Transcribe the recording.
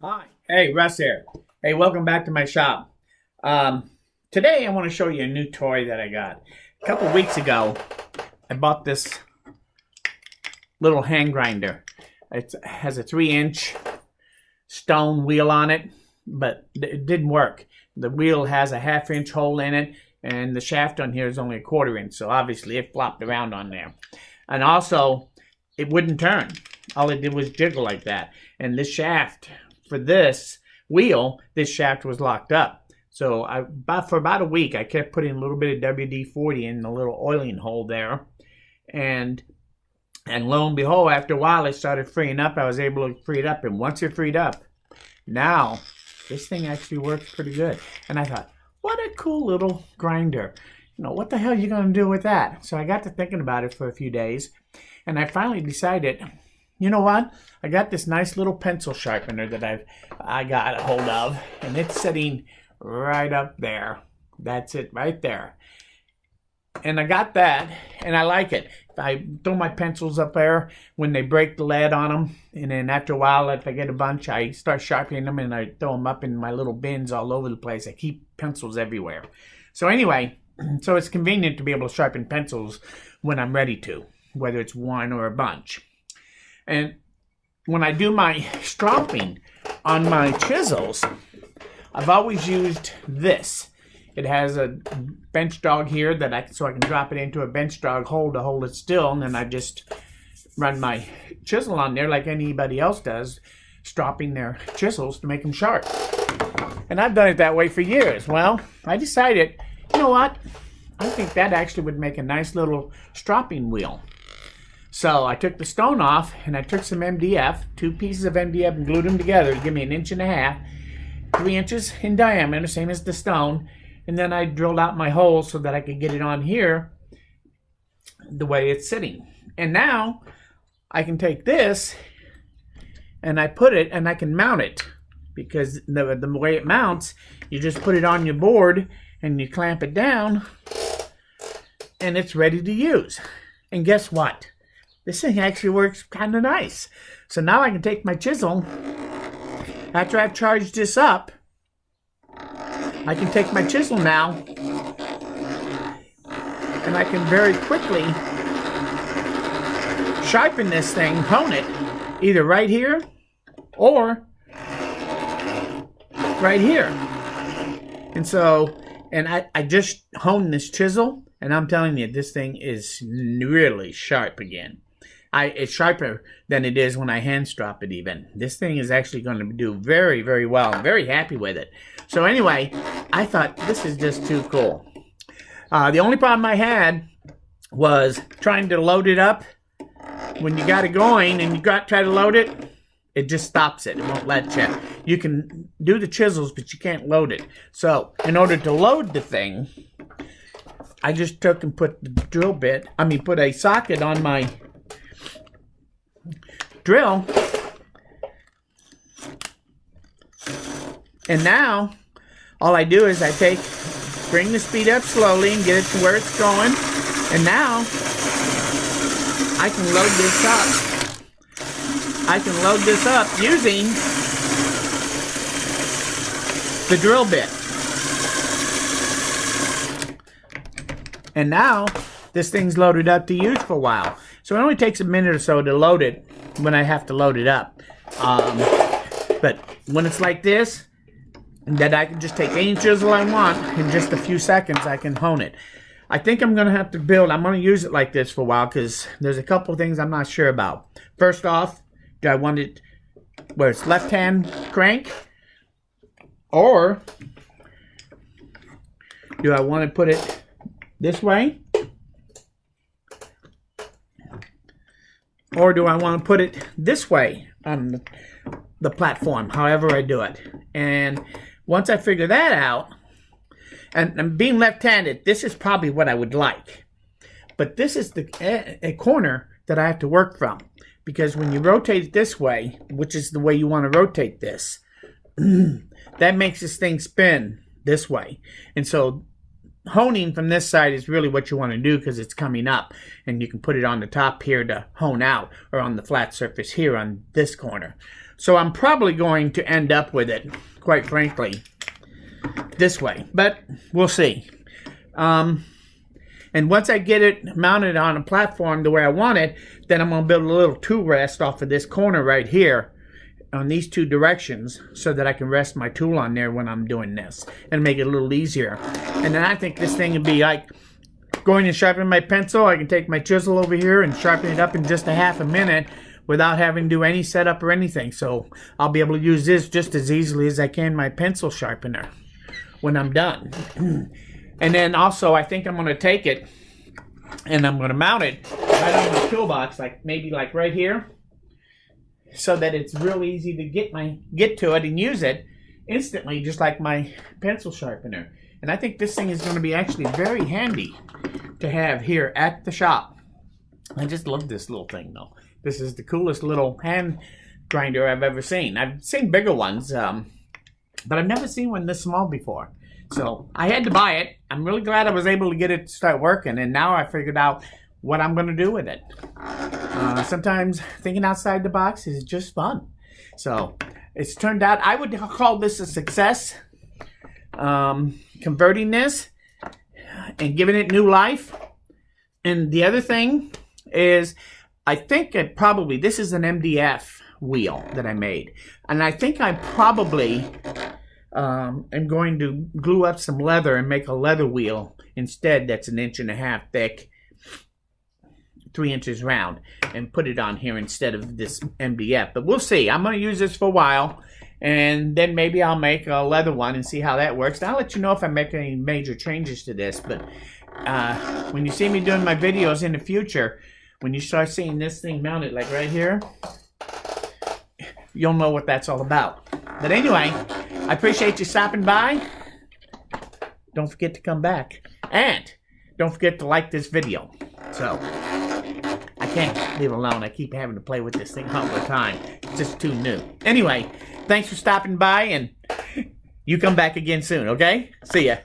Hi. Hey, Russ here. Hey, welcome back to my shop. Today I want to show you a new toy that I got. A couple weeks ago, I bought this little hand grinder. It has a 3-inch stone wheel on it, but it didn't work. The wheel has a 1/2-inch hole in it, and the shaft on here is only a 1/4 inch, so obviously it flopped around on there. And also, it wouldn't turn. All it did was jiggle like that. And this shaft, for this wheel, this shaft was locked up. So for about a week, I kept putting a little bit of WD-40 in the little oiling hole there. And lo and behold, after a while, it started freeing up. I was able to free it up. And once it freed up, now this thing actually works pretty good. And I thought, what a cool little grinder. You know, what the hell are you going to do with that? So I got to thinking about it for a few days. And I finally decided, you know what? I got this nice little pencil sharpener that I got a hold of, and it's sitting right up there. That's it right there. And I got that, and I like it. I throw my pencils up there when they break the lead on them, and then after a while, if I get a bunch, I start sharpening them, and I throw them up in my little bins all over the place. I keep pencils everywhere. So anyway, so it's convenient to be able to sharpen pencils when I'm ready to, whether it's one or a bunch. And when I do my stropping on my chisels, I've always used this. It has a bench dog here so I can drop it into a bench dog hole to hold it still, and then I just run my chisel on there like anybody else does, stropping their chisels to make them sharp. And I've done it that way for years. Well, I decided, you know what? I think that actually would make a nice little stropping wheel. So I took the stone off, and I took some MDF, 2 pieces of MDF, and glued them together to give me 1.5 inches, 3 inches in diameter, same as the stone. And then I drilled out my hole so that I could get it on here the way it's sitting. And now I can take this and I put it, and I can mount it, because the way it mounts, you just put it on your board and you clamp it down, and it's ready to use. And guess what? This thing actually works kind of nice. So now I can take my chisel, after I've charged this up, I can take my chisel now, and I can very quickly sharpen this thing, hone it, either right here or right here. And so, I just honed this chisel, and I'm telling you, this thing is really sharp again. It's sharper than it is when I hand strop it even. This thing is actually going to do very, very well. I'm very happy with it. So anyway, I thought this is just too cool. The only problem I had was trying to load it up. When you got it going and you try to load it, it just stops it. It won't let you. You can do the chisels, but you can't load it. So in order to load the thing, I just took and put put a socket on my drill, and now all I do is bring the speed up slowly and get it to where it's going, and now I can load this up. I can load this up using the drill bit. And now this thing's loaded up to use for a while. So it only takes a minute or so to load it when I have to load it up. But when it's like this, that I can just take any chisel I want, in just a few seconds I can hone it. I think I'm going to have to I'm going to use it like this for a while, because there's a couple things I'm not sure about. First off, do I want it where it's left-hand crank? Or do I want to put it this way? Or do I want to put it this way on the platform, however I do it? And once I figure that out, and being left-handed, this is probably what I would like. But this is a corner that I have to work from. Because when you rotate it this way, which is the way you want to rotate this, that makes this thing spin this way. And so honing from this side is really what you want to do, because it's coming up, and you can put it on the top here to hone out, or on the flat surface here on this corner. So I'm probably going to end up with it, quite frankly, this way. But we'll see. And once I get it mounted on a platform the way I want it, then I'm going to build a little tool rest off of this corner right here on these two directions so that I can rest my tool on there when I'm doing this and make it a little easier. And then I think this thing would be like going and sharpening my pencil. I can take my chisel over here and sharpen it up in just a half a minute without having to do any setup or anything. So I'll be able to use this just as easily as I can my pencil sharpener when I'm done. And then also I think I'm going to take it and I'm going to mount it right on my toolbox, like maybe like right here, so that it's real easy to get to it and use it instantly, just like my pencil sharpener. And I think this thing is going to be actually very handy to have here at the shop. I just love this little thing though. This is the coolest little hand grinder I've ever seen. I've seen bigger ones, but I've never seen one this small before. So I had to buy it. I'm really glad I was able to get it to start working, and now I figured out what I'm going to do with it. Sometimes thinking outside the box is just fun. So it's turned out, I would call this a success. Converting this and giving it new life. And the other thing is, I think this is an MDF wheel that I made. And I think I probably am going to glue up some leather and make a leather wheel instead that's 1.5 inches thick, 3 inches round, and put it on here instead of this MDF. But we'll see. I'm going to use this for a while, and then maybe I'll make a leather one and see how that works. And I'll let you know if I make any major changes to this. But when you see me doing my videos in the future, when you start seeing this thing mounted like right here, you'll know what that's all about. But anyway, I appreciate you stopping by. Don't forget to come back. And don't forget to like this video. So, I can't leave it alone. I keep having to play with this thing all the time. It's just too new. Anyway, thanks for stopping by, and you come back again soon, okay? See ya.